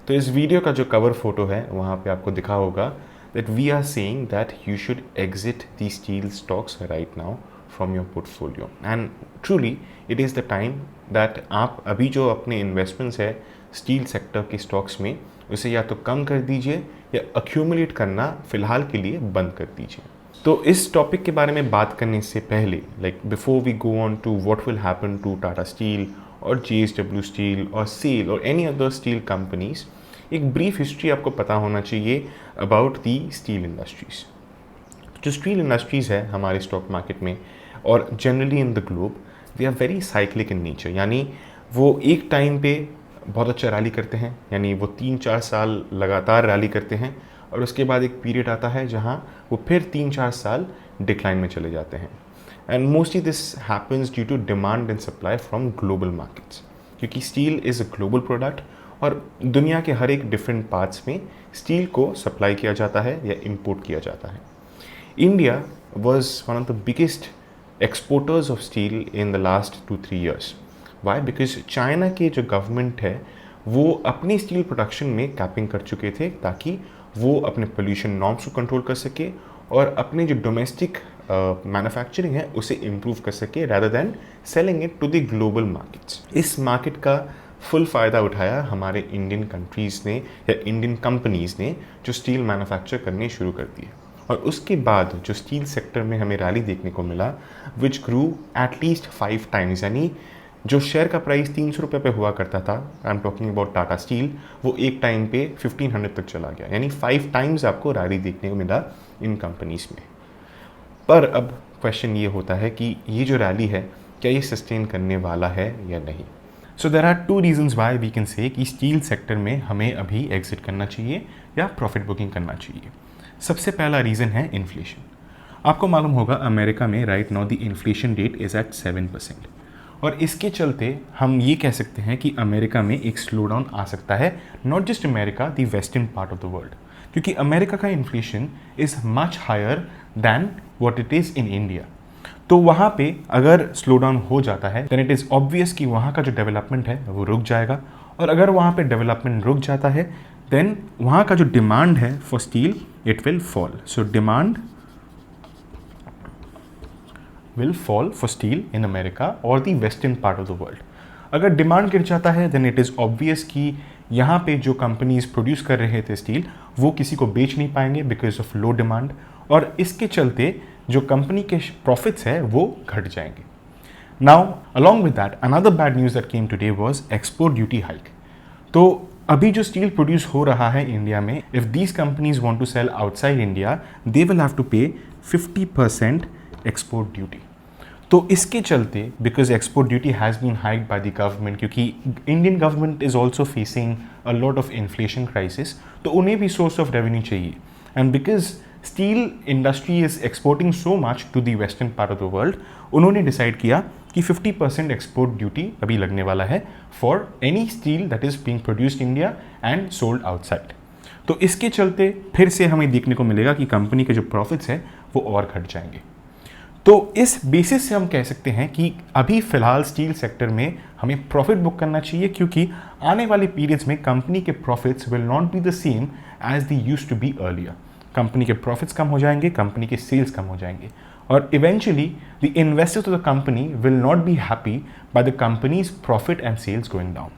तो इस वीडियो का जो कवर फोटो है वहाँ पे आपको दिखा होगा that we are saying that you should exit the steel stocks right now from your portfolio and truly it is the time that आप अभी जो अपने इन्वेस्टमेंट्स है स्टील सेक्टर के स्टॉक्स में उसे या तो कम कर दीजिए या अक्यूमुलेट करना फ़िलहाल के लिए बंद कर दीजिए। तो इस टॉपिक के बारे में बात करने से पहले before we go on to what will happen to Tata steel और JSW स्टील और सेल और एनी अदर स्टील कंपनीज, एक ब्रीफ हिस्ट्री आपको पता होना चाहिए अबाउट दी स्टील इंडस्ट्रीज़। जो स्टील इंडस्ट्रीज़ है हमारे स्टॉक मार्केट में और generally in the globe, they are very cyclic in nature, यानी वो एक टाइम पे बहुत अच्छा रैली करते हैं, यानी वो 3-4 साल लगातार रैली करते हैं और उसके बाद एक पीरियड आता है जहाँ वो फिर 3-4 साल डिक्लाइन में चले जाते हैं। And mostly this happens due to demand and supply from global markets, क्योंकि steel is a global product और दुनिया के हर एक डिफरेंट पार्ट्स में स्टील को सप्लाई किया जाता है या इंपोर्ट किया जाता है। India was one of the biggest exporters of steel in the last 2-3 years. Why? Because China के जो गवर्नमेंट है वो अपनी स्टील प्रोडक्शन में कैपिंग कर चुके थे ताकि वो अपने पोल्यूशन नॉर्म्स को कंट्रोल कर सके और अपने जो डोमेस्टिक मैन्युफैक्चरिंग है उसे इम्प्रूव कर सके rather than selling it to the global markets. इस मार्केट का फुल फ़ायदा उठाया हमारे इंडियन कंट्रीज़ ने या इंडियन कंपनीज़ ने जो स्टील मैन्युफैक्चर करने शुरू कर दिए। और उसके बाद जो स्टील सेक्टर में हमें रैली देखने को मिला विच ग्रू एटलीस्ट 5 टाइम्स, यानी जो शेयर का प्राइस 300 रुपये पे हुआ करता था, I am talking about Tata steel, वो एक टाइम पे 1500 तक चला गया, यानी 5 टाइम्स आपको रैली देखने को मिला इन कंपनीज़ में। पर अब क्वेश्चन ये होता है कि ये जो रैली है क्या ये सस्टेन करने वाला है या नहीं। So there are 2 reasons why we can say कि स्टील सेक्टर में हमें अभी एग्जिट करना चाहिए या प्रॉफिट बुकिंग करना चाहिए। सबसे पहला रीज़न है इन्फ्लेशन। आपको मालूम होगा अमेरिका में right now the inflation rate is at 7% और इसके चलते हम ये कह सकते हैं कि अमेरिका में एक स्लो डाउन आ सकता है, not just America, the western part of the world, क्योंकि अमेरिका का inflation is much higher than what it is in India. तो वहाँ पे अगर स्लो डाउन हो जाता है देन इट इज़ ऑब्वियस कि वहाँ का जो डेवलपमेंट है वो रुक जाएगा और अगर वहाँ पे डेवलपमेंट रुक जाता है देन वहाँ का जो डिमांड है for still it will fall. So demand will fall for steel in America or the western part of the world। अगर डिमांड गिर जाता है देन इट इज़ ऑब्वियस कि यहाँ पे जो कंपनीज प्रोड्यूस कर रहे थे स्टील वो किसी को बेच नहीं पाएंगे बिकॉज ऑफ लो डिमांड और इसके चलते जो कंपनी के प्रॉफिट्स है वो घट जाएंगे। Now along with that another bad news that came today was export duty hike. तो अभी जो स्टील प्रोड्यूस हो रहा है इंडिया में, if these companies want to sell outside India they will have to pay 50% export duty. तो इसके चलते because export duty has been hiked by the government, क्योंकि Indian government is also facing a lot of inflation crisis, तो उन्हें भी source of revenue चाहिए। And because steel industry is exporting so much to the western part of the world, उन्होंने decide किया कि 50% export duty अभी लगने वाला है for any steel that is being produced India and sold outside. तो इसके चलते फिर से हमें देखने को मिलेगा कि कंपनी के जो प्रॉफिट्स हैं वो और घट जाएंगे। तो इस बेसिस से हम कह सकते हैं कि अभी फ़िलहाल स्टील सेक्टर में हमें प्रॉफिट बुक करना चाहिए, क्योंकि आने वाले पीरियड्स में कंपनी के profits will not be the same as they used to be earlier. Company के प्रॉफिट्स कम हो जाएंगे, कंपनी के सेल्स कम हो जाएंगे और eventually the investors of the company will not be happy by the company's profit and sales going down.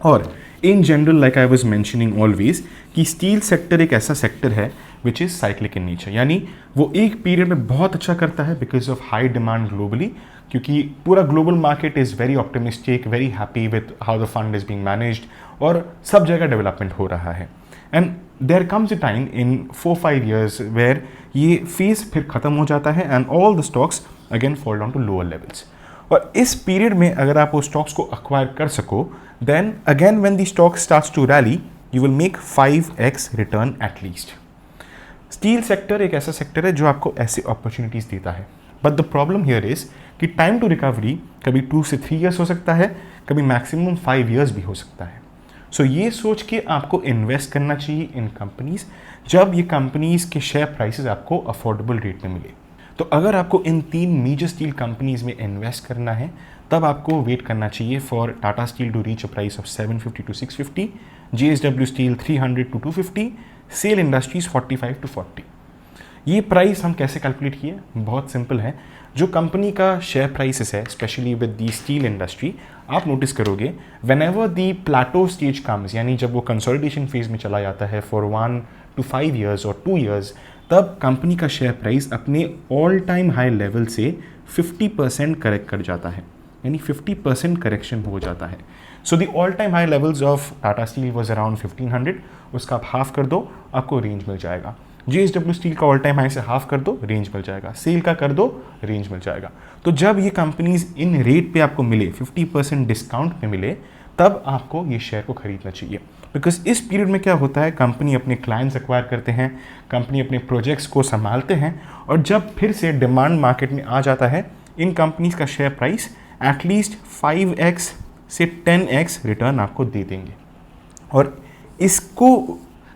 और in general like I was mentioning always कि स्टील सेक्टर एक ऐसा सेक्टर है which is cyclic in nature, यानी वो एक period में बहुत अच्छा करता है because of high demand globally, क्योंकि पूरा global market is very optimistic, very happy with how the fund is being managed और सब जगह डेवलपमेंट हो रहा है। And there comes a time in 4-5 years where ये फेज फिर ख़त्म हो जाता है and all the stocks again fall down to lower levels. और इस पीरियड में अगर आप वो स्टॉक्स को एक्वायर कर सको then again when the stock starts to rally you will make 5x return at least. Steel sector एक ऐसा सेक्टर है जो आपको ऐसे अपॉर्चुनिटीज़ देता है, but the problem here is कि टाइम टू रिकवरी कभी 2 से 3 ईयर्स हो सकता है, कभी मैक्सिमम 5 ईयर्स भी हो सकता है। सो ये सोच के आपको इन्वेस्ट करना चाहिए इन कंपनीज जब ये कंपनीज के शेयर प्राइसेस आपको अफोर्डेबल रेट में मिले। तो अगर आपको इन 3 मेजर स्टील कंपनीज में इन्वेस्ट करना है तब आपको वेट करना चाहिए for Tata steel to reach a price of 750 to 650, JSW steel 300 to 250, SAIL industries 45 to 40। ये प्राइस हम कैसे कैलकुलेट किए? बहुत सिंपल है। जो कंपनी का शेयर प्राइसेस है, specially with the steel industry, आप नोटिस करोगे when ever the Plato stage comes, यानी जब वो कंसोलिडेशन फेज में चला जाता है फॉर 1 to 5 years और 2 years, तब कंपनी का शेयर प्राइस अपने ऑल टाइम हाई लेवल से 50% करेक्ट कर जाता है, यानी 50% करेक्शन हो जाता है। So the all time high levels of Tata steel was around 1500, उसका आप हाफ कर दो, आपको रेंज मिल जाएगा। JSW स्टील का ऑल टाइम हाई से हाफ कर दो, रेंज मिल जाएगा। सेल का कर दो, रेंज मिल जाएगा। तो जब ये कंपनीज इन रेट पे आपको मिले, 50% डिस्काउंट पे मिले, तब आपको ये शेयर को खरीदना चाहिए। बिकॉज इस पीरियड में क्या होता है, कंपनी अपने क्लाइंट्स एक्वायर करते हैं, कंपनी अपने प्रोजेक्ट्स को संभालते हैं, और जब फिर से डिमांड मार्केट में आ जाता है, इन कंपनीज का शेयर प्राइस एटलीस्ट 5x से 10x रिटर्न आपको दे देंगे। और इसको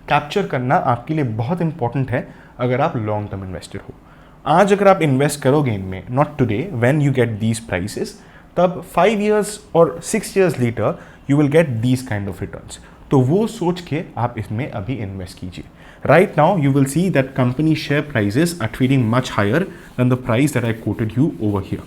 कैप्चर करना आपके लिए बहुत इंपॉर्टेंट है अगर आप लॉन्ग टर्म इन्वेस्टर हो। आज अगर आप इन्वेस्ट करोगे इनमें, not today when you get these prices, तब 5 years और 6 years later you will get these kind of returns. तो वो सोच के आप इसमें अभी इन्वेस्ट कीजिए। Right now you will see that company share prices are trading much higher than the price that I quoted you over here.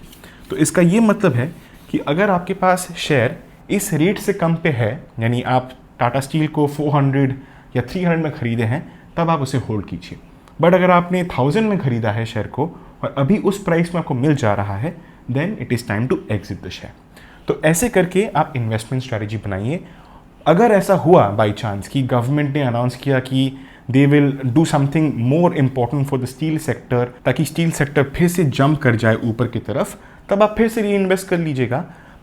तो इसका ये मतलब है कि अगर आपके पास शेयर इस रेट से कम पे है, यानी आप टाटा स्टील को 400 या 300 में खरीदे हैं, तब आप उसे होल्ड कीजिए। बट अगर आपने 1000 में खरीदा है शेयर को और अभी उस प्राइस में आपको मिल जा रहा है, then it is time to exit the share. तो ऐसे करके आप इन्वेस्टमेंट स्ट्रैटेजी बनाइए। अगर ऐसा हुआ बाई चांस कि गवर्नमेंट ने अनाउंस किया कि they will do something more important for the steel sector, ताकि स्टील सेक्टर फिर से जंप कर जाए ऊपर की तरफ, तब आप फिर से री इन्वेस्ट कर लीजिएगा।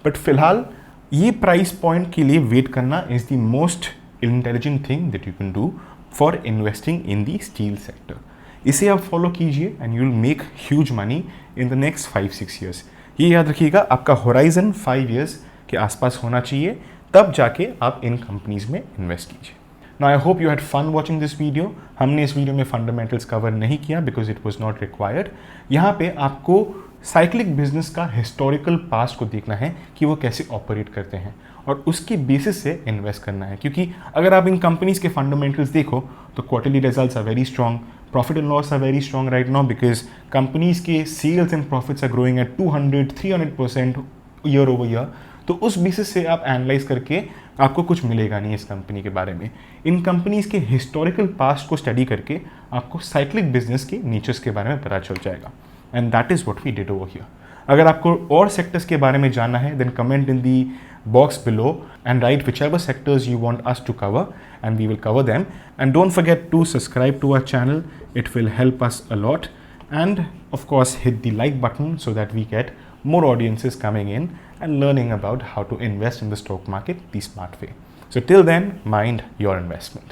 बट फिलहाल ये प्राइस पॉइंट के लिए वेट करना is the most intelligent thing that you can do for investing in the steel sector. इसे आप फॉलो कीजिए and you will make huge money in the next 5-6 years। ये याद रखिएगा, आपका होराइजन 5 years के आसपास होना चाहिए, तब जाके आप इन कंपनीज में इन्वेस्ट कीजिए। Now I hope you had fun watching this video. हमने इस वीडियो में फंडामेंटल्स कवर नहीं किया because it was not required. यहाँ पे आपको साइक्लिक बिजनेस का हिस्टोरिकल पास्ट को देखना है कि वो कैसे ऑपरेट करते हैं, और उसके बेसिस से इन्वेस्ट करना है। क्योंकि अगर आप इन कंपनीज के फंडामेंटल्स देखो तो quarterly results are very strong, profit and loss are very strong right now, because companies के sales and profits are growing at 200-300% year over year. तो उस बेसिस से आप एनालाइज करके आपको कुछ मिलेगा नहीं इस कंपनी के बारे में। इन कंपनीज के हिस्टोरिकल पास्ट को स्टडी करके आपको साइक्लिक बिजनेस के नेचर्स के बारे में पता चल जाएगा, and that is what we did over here. अगर आपको और सेक्टर्स के बारे में जानना है, then comment in the box below and write whichever sectors you want us to cover, and we will cover them. And don't forget to subscribe to our channel, it will help us a lot. And of course hit the like button so that we get more audiences coming in and learning about how to invest in the stock market the smart way. So till then, mind your investment.